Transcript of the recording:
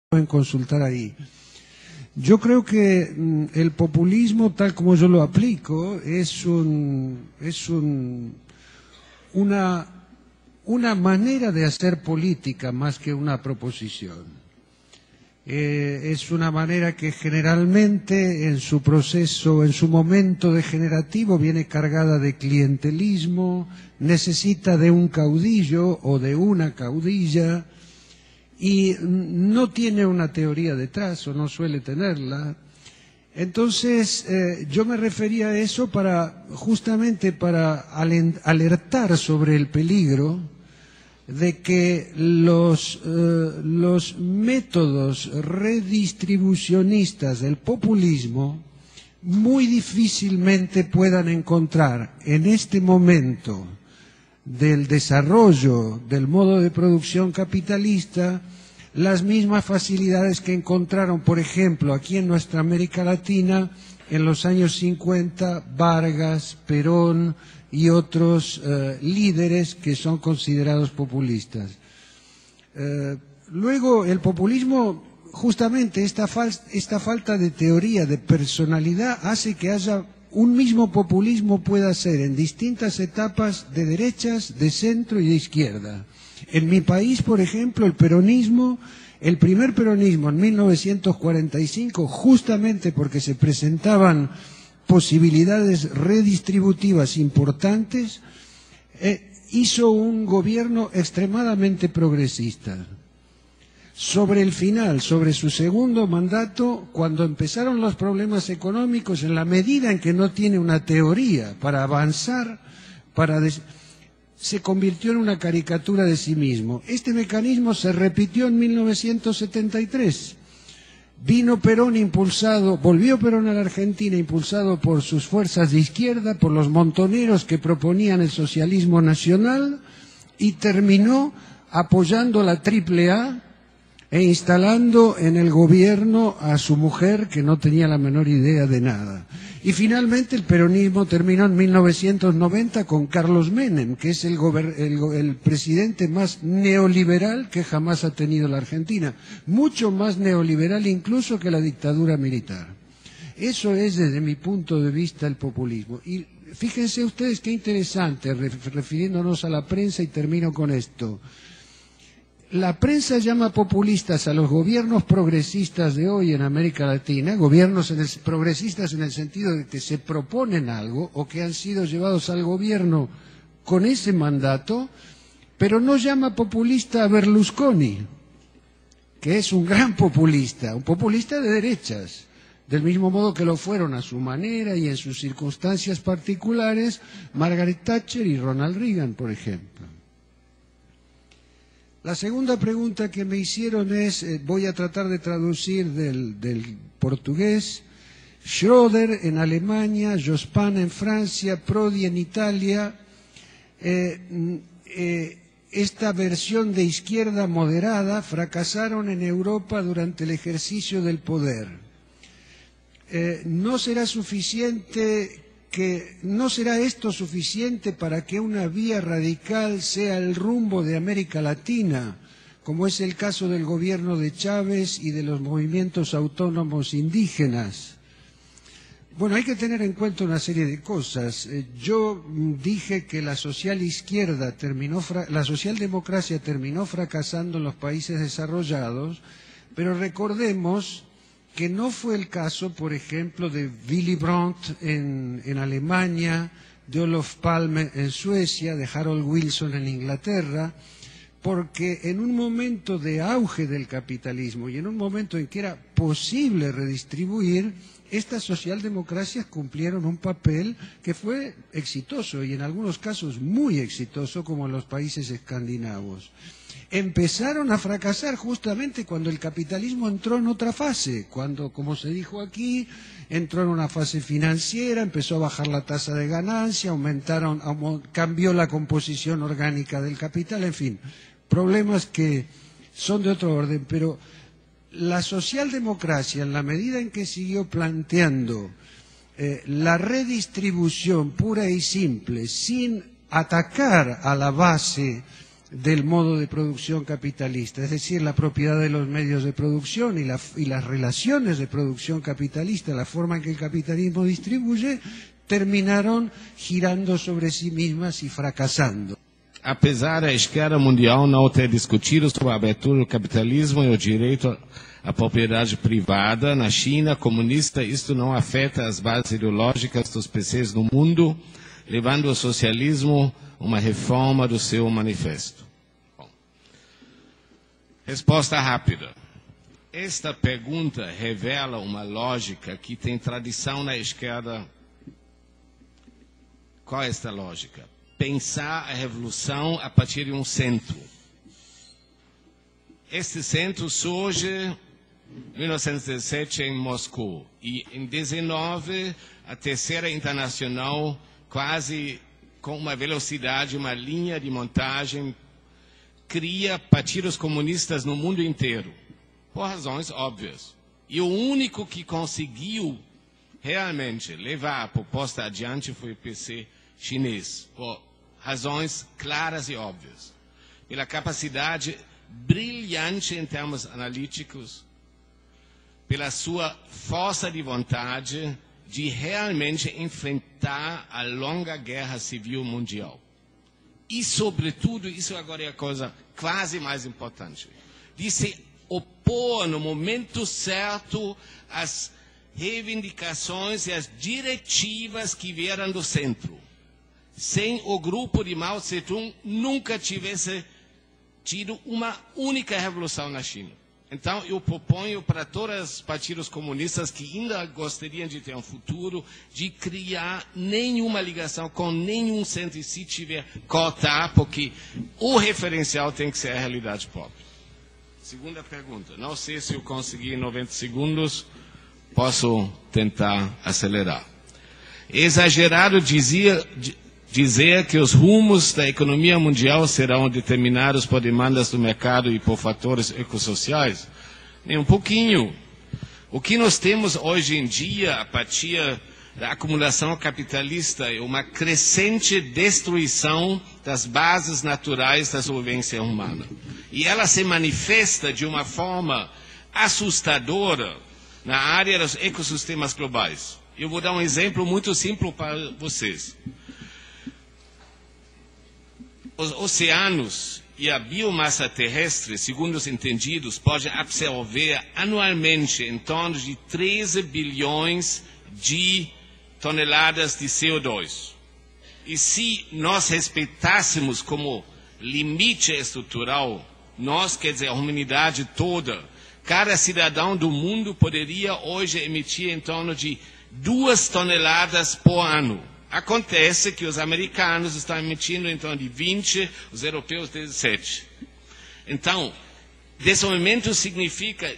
pueden consultar ahí. Yo creo que el populismo, tal como yo lo aplico, es una manera de hacer política más que una proposición. Es una manera que generalmente en su proceso, en su momento degenerativo, viene cargada de clientelismo, necesita de un caudillo o de una caudilla y no tiene una teoría detrás o no suele tenerla. Entonces yo me refería a eso justamente para alertar sobre el peligro de que los métodos redistribucionistas del populismo muy difícilmente puedan encontrar en este momento del desarrollo del modo de producción capitalista las mismas facilidades que encontraron, por ejemplo, aquí en nuestra América Latina en los años 50, Vargas, Perón y otros líderes que son considerados populistas. Luego, el populismo, justamente esta falta de teoría, de personalidad, hace que haya un mismo populismo pueda ser en distintas etapas de derechas, de centro y de izquierda. En mi país, por ejemplo, el primer peronismo en 1945, justamente porque se presentaban posibilidades redistributivas importantes, hizo un gobierno extremadamente progresista. Sobre el final, sobre su segundo mandato, cuando empezaron los problemas económicos, en la medida en que no tiene una teoría para avanzar, se convirtió en una caricatura de sí mismo. Este mecanismo se repitió en 1973. Volvió Perón a la Argentina impulsado por sus fuerzas de izquierda, por los montoneros que proponían el socialismo nacional, y terminó apoyando la AAA e instalando en el gobierno a su mujer, que no tenía la menor idea de nada. Y finalmente el peronismo terminó en 1990 con Carlos Menem, que es el presidente más neoliberal que jamás ha tenido la Argentina, mucho más neoliberal incluso que la dictadura militar. Eso es, desde mi punto de vista, el populismo. Y fíjense ustedes qué interesante, refiriéndonos a la prensa, y termino con esto. La prensa llama populistas a los gobiernos progresistas de hoy en América Latina, gobiernos progresistas en el sentido de que se proponen algo o que han sido llevados al gobierno con ese mandato, pero no llama populista a Berlusconi, que es un gran populista, un populista de derechas, del mismo modo que lo fueron a su manera y en sus circunstancias particulares Margaret Thatcher y Ronald Reagan, por ejemplo. La segunda pregunta que me hicieron es, voy a tratar de traducir del portugués: Schröder en Alemania, Jospin en Francia, Prodi en Italia, esta versión de izquierda moderada fracasaron en Europa durante el ejercicio del poder. ¿No será esto suficiente para que una vía radical sea el rumbo de América Latina, como es el caso del gobierno de Chávez y de los movimientos autónomos indígenas? Bueno, hay que tener en cuenta una serie de cosas. Yo dije que la socialdemocracia terminó fracasando en los países desarrollados, pero recordemos que no fue el caso, por ejemplo, de Willy Brandt en Alemania, de Olof Palme en Suecia, de Harold Wilson en Inglaterra, porque en un momento de auge del capitalismo y en un momento en que era posible redistribuir, estas socialdemocracias cumplieron un papel que fue exitoso y en algunos casos muy exitoso, como en los países escandinavos. Empezaron a fracasar justamente cuando el capitalismo entró en otra fase, cuando, como se dijo aquí, entró en una fase financiera, empezó a bajar la tasa de ganancia, cambió la composición orgánica del capital, en fin, problemas que son de otro orden. Pero la socialdemocracia, en la medida en que siguió planteando la redistribución pura y simple, sin atacar a la base del modo de producción capitalista, es decir, la propiedad de los medios de producción y las relaciones de producción capitalista, la forma en que el capitalismo distribuye, terminaron girando sobre sí mismas y fracasando. Apesar da esquerda mundial não ter discutido sobre a abertura do capitalismo e o direito à propriedade privada, na China comunista isto não afeta as bases ideológicas dos PCs no mundo, levando ao socialismo uma reforma do seu manifesto. Bom. Resposta rápida. Esta pergunta revela uma lógica que tem tradição na esquerda. Qual é esta lógica? Pensar a revolução a partir de um centro. Este centro surge em 1917 em Moscou e em 1919 a Terceira Internacional quase com uma velocidade, uma linha de montagem, cria partidos comunistas no mundo inteiro, por razões óbvias. E o único que conseguiu realmente levar a proposta adiante foi o PC chinês, por razões claras e óbvias. Pela capacidade brilhante em termos analíticos, pela sua força de vontade de realmente enfrentar a longa guerra civil mundial. E, sobretudo, isso agora é a coisa quase mais importante, de se opor no momento certo às reivindicações e às diretivas que vieram do centro. Sem o grupo de Mao Tse-tung, nunca tivesse tido uma única revolução na China. Então, eu proponho para todos os partidos comunistas que ainda gostariam de ter um futuro, de criar nenhuma ligação com nenhum centro, e se tiver, cortar, porque o referencial tem que ser a realidade própria. Segunda pergunta. Não sei se eu consegui em 90 segundos, posso tentar acelerar. É exagerado dizer que os rumos da economia mundial serão determinados por demandas do mercado e por fatores ecossociais? Nem um pouquinho. O que nós temos hoje em dia, a partir da acumulação capitalista, é uma crescente destruição das bases naturais da sobrevivência humana. E ela se manifesta de uma forma assustadora na área dos ecossistemas globais. Eu vou dar um exemplo muito simples para vocês. Os oceanos e a biomassa terrestre, segundo os entendidos, podem absorver anualmente em torno de 13 bilhões de toneladas de CO2. E se nós respeitássemos como limite estrutural, nós, quer dizer, a humanidade toda, cada cidadão do mundo poderia hoje emitir em torno de 2 toneladas por ano. Acontece que os americanos estão emitindo em torno de 20, os europeus 17. Então, desenvolvimento significa